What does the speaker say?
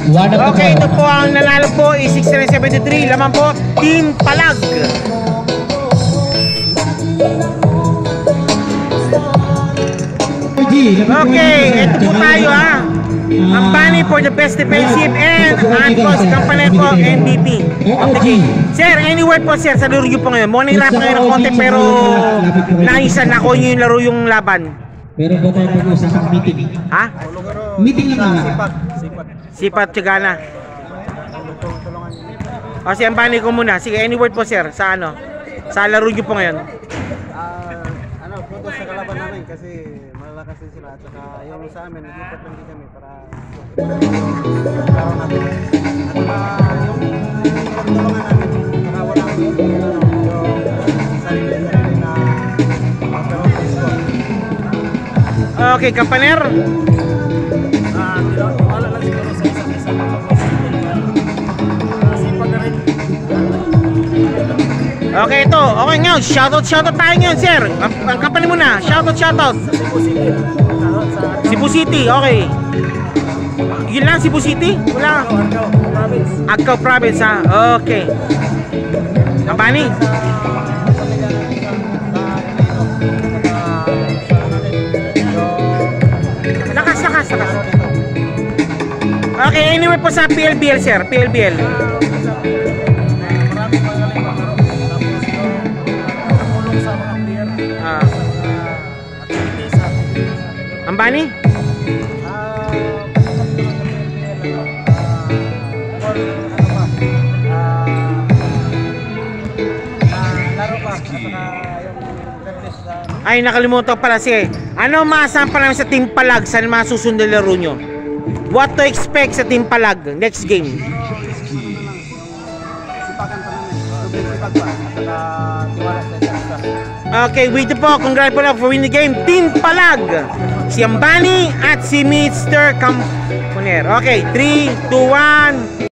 Okay, ito po ang nanalo po is 673. Laman po, Team Palag. Okay, ito po tayo ha. Ang Bunny for the best defensive and Antos Campanelco MVP of the game. Sir, any word po sir sa laro nyo po ngayon? Morning rap ngayon ng konti pero naisan ako yung laro yung laban. Meron po tayo pag-usapang meeting. Ha? Meeting lang naman. Sipat, tiyagana. O si ang Bunny ko muna. Sige, any word po sir sa ano? Sa laro nyo po ngayon? Punto sa kalaban namin kasi malalakas din sila at saka yung sa amin, nag-ipat lang din kami para laro namin. At yung tulungan namin, para walang yung sarili na magkaroon ng score. Okay, Kampaner. Wala lang siguro sa isa't isa. Kasi pag rin. Okay, ito. Okay nga, shoutout tayo ngayon, sir. Ang company muna, shoutout. Cebu City, okay. Yun lang, Cebu City? Wala. Agcao Province, ha? Okay. Ang Bunny? Lakas. Okay, anyway po sa PLBL, sir. PLBL. Ang Bunny? Ay, nakalimutan pala. Sige, ano maasahan pa namin sa Team Palag sa mga susunod na laro nyo? What to expect sa Team Palag next game? Okay, wait po. Congrats po lang for winning the game. Team Palag. Si Ambani at si Mr. Camponer. Okay, 3, 2, 1.